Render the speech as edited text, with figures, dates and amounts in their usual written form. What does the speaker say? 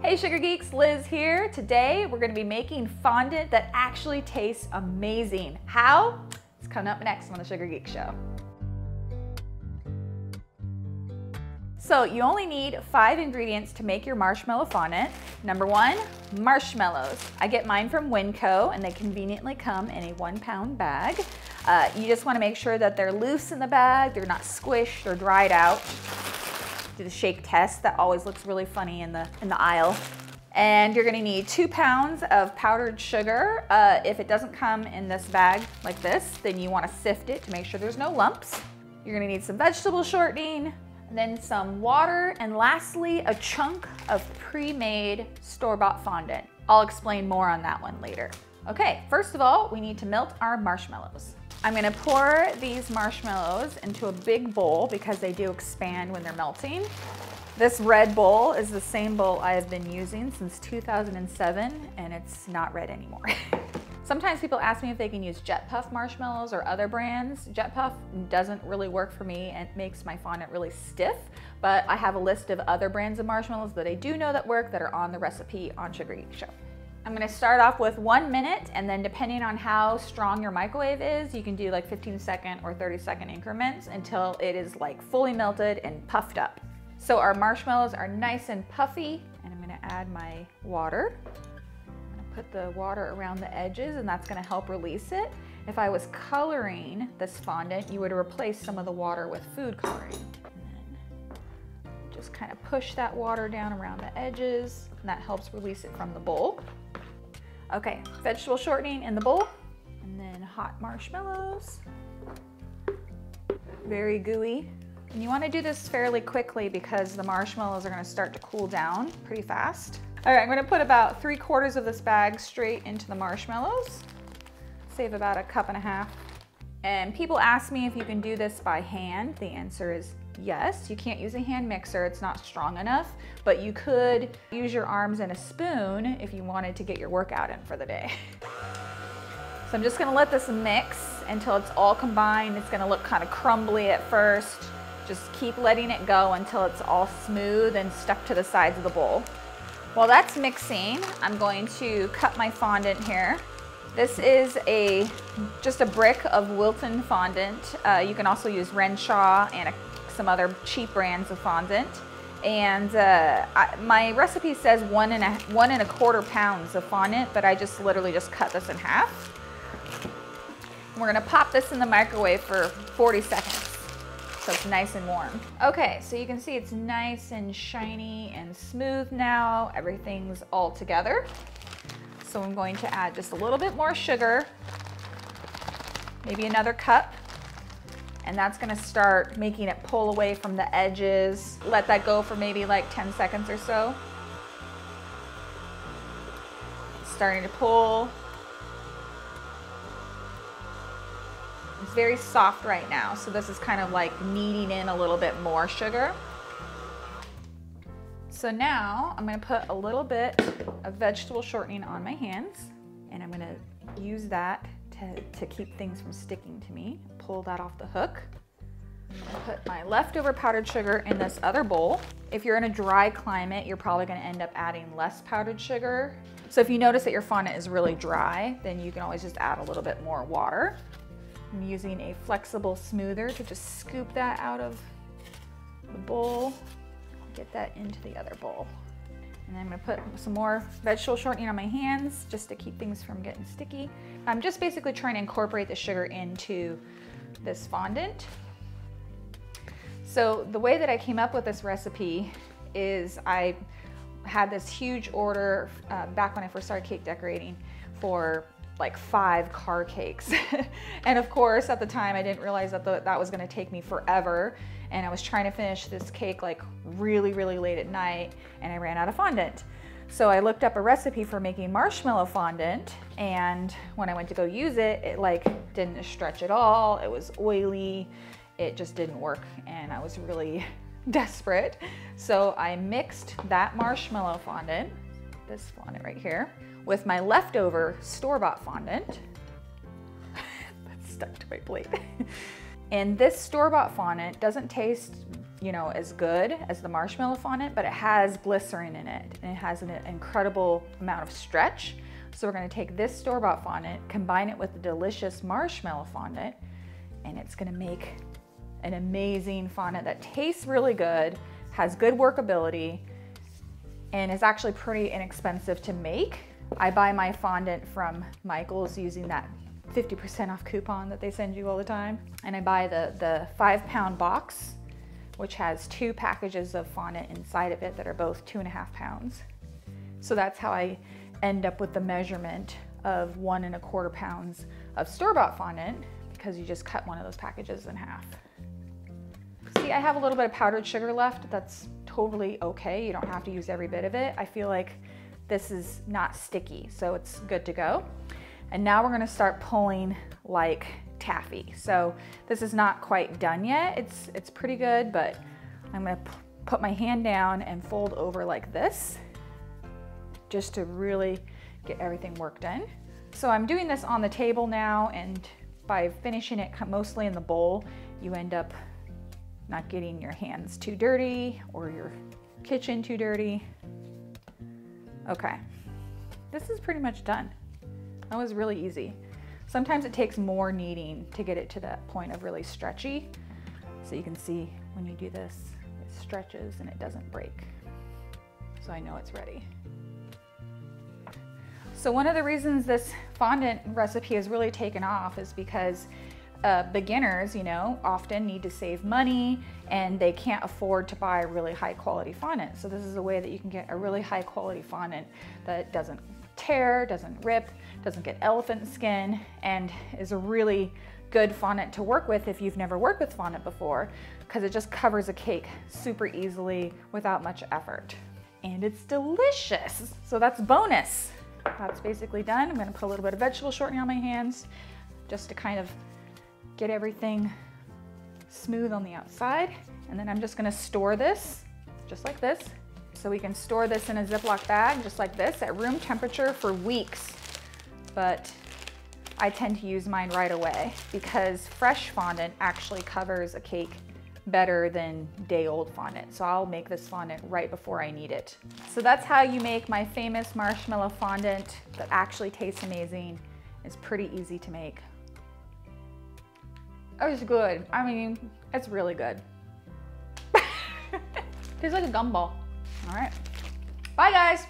Hey Sugar Geeks, Liz here. Today we're going to be making fondant that actually tastes amazing. How? It's coming up next on the Sugar Geek Show. So you only need 5 ingredients to make your marshmallow fondant. Number 1, marshmallows. I get mine from Winco and they conveniently come in a 1-pound bag. You just want to make sure that they're loose in the bag, they're not squished or dried out. Do the shake test. That always looks really funny in the aisle. And you're gonna need 2 pounds of powdered sugar. If it doesn't come in this bag like this, then you wanna sift it to make sure there's no lumps. You're gonna need some vegetable shortening, and then some water, and lastly, a chunk of pre-made store-bought fondant. I'll explain more on that one later. Okay, first of all, we need to melt our marshmallows. I'm gonna pour these marshmallows into a big bowl because they do expand when they're melting. This red bowl is the same bowl I have been using since 2007 and it's not red anymore. Sometimes people ask me if they can use Jet Puff marshmallows or other brands. Jet Puff doesn't really work for me and it makes my fondant really stiff, but I have a list of other brands of marshmallows that I do know that work that are on the recipe on Sugar Geek Show. I'm gonna start off with 1 minute, and then depending on how strong your microwave is, you can do like 15-second or 30-second increments until it is like fully melted and puffed up. So our marshmallows are nice and puffy, and I'm gonna add my water. I'm gonna put the water around the edges, and that's gonna help release it. If I was coloring this fondant, you would replace some of the water with food coloring. And then just kind of push that water down around the edges, and that helps release it from the bowl. Okay, vegetable shortening in the bowl, and then hot marshmallows. Very gooey. And you want to do this fairly quickly because the marshmallows are going to start to cool down pretty fast. All right, I'm going to put about 3/4 of this bag straight into the marshmallows. Save about 1.5 cups. And people ask me if you can do this by hand. The answer is yes. You can't use a hand mixer, it's not strong enough, but you could use your arms and a spoon if you wanted to get your workout in for the day. So I'm just gonna let this mix until it's all combined. It's gonna look kind of crumbly at first. Just keep letting it go until it's all smooth and stuck to the sides of the bowl. While that's mixing, I'm going to cut my fondant here. This is just a brick of Wilton fondant. You can also use Renshaw and some other cheap brands of fondant. And my recipe says 1.25 pounds of fondant, but I just literally just cut this in half. And we're gonna pop this in the microwave for 40 seconds. So it's nice and warm. Okay, so you can see it's nice and shiny and smooth now. Everything's all together. So I'm going to add just a little bit more sugar, maybe another cup, and that's gonna start making it pull away from the edges. Let that go for maybe like 10 seconds or so. It's starting to pull. It's very soft right now, so this is kind of like kneading in a little bit more sugar. So now I'm gonna put a little bit of vegetable shortening on my hands, and I'm gonna use that to keep things from sticking to me. Pull that off the hook. I'll put my leftover powdered sugar in this other bowl. If you're in a dry climate, you're probably gonna end up adding less powdered sugar. So if you notice that your fondant is really dry, then you can always just add a little bit more water. I'm using a flexible smoother to just scoop that out of the bowl. Get that into the other bowl. And then I'm gonna put some more vegetable shortening on my hands just to keep things from getting sticky. I'm just basically trying to incorporate the sugar into this fondant. So the way that I came up with this recipe is I had this huge order back when I first started cake decorating for like 5 car cakes. And of course, at the time, I didn't realize that that was gonna take me forever. And I was trying to finish this cake like really, really late at night, and I ran out of fondant. So I looked up a recipe for making marshmallow fondant, and when I went to go use it, it like didn't stretch at all. It was oily. It just didn't work, and I was really desperate. So I mixed that marshmallow fondant, this fondant right here, with my leftover store-bought fondant. That's stuck to my plate. And this store-bought fondant doesn't taste, you know, as good as the marshmallow fondant, but it has glycerin in it and it has an incredible amount of stretch. So we're gonna take this store-bought fondant, combine it with the delicious marshmallow fondant, and it's gonna make an amazing fondant that tastes really good, has good workability, and is actually pretty inexpensive to make. I buy my fondant from Michael's using that 50% off coupon that they send you all the time. And I buy the 5-pound box, which has 2 packages of fondant inside of it that are both 2.5 pounds. So that's how I end up with the measurement of 1¼ pounds of store-bought fondant, because you just cut one of those packages in half. See, I have a little bit of powdered sugar left. That's totally okay. You don't have to use every bit of it. I feel like this is not sticky, so it's good to go. And now we're gonna start pulling like taffy. So this is not quite done yet. It's pretty good, but I'm gonna put my hand down and fold over like this, just to really get everything worked in. So I'm doing this on the table now, and by finishing it mostly in the bowl, you end up not getting your hands too dirty or your kitchen too dirty. Okay, this is pretty much done. That was really easy. Sometimes it takes more kneading to get it to that point of really stretchy. So you can see when you do this, it stretches and it doesn't break. So I know it's ready. So one of the reasons this fondant recipe has really taken off is because beginners, you know, often need to save money and they can't afford to buy really high quality fondant. So this is a way that you can get a really high quality fondant that doesn't tear, doesn't rip, doesn't get elephant skin, and is a really good fondant to work with if you've never worked with fondant before, because it just covers a cake super easily without much effort. And it's delicious. So that's bonus. That's basically done. I'm gonna put a little bit of vegetable shortening on my hands just to kind of get everything smooth on the outside. And then I'm just gonna store this just like this. So we can store this in a Ziploc bag just like this at room temperature for weeks. But I tend to use mine right away because fresh fondant actually covers a cake better than day-old fondant. So I'll make this fondant right before I need it. So that's how you make my famous marshmallow fondant that actually tastes amazing. It's pretty easy to make. Oh, it's good. I mean, it's really good. Tastes like a gumball. All right. Bye, guys.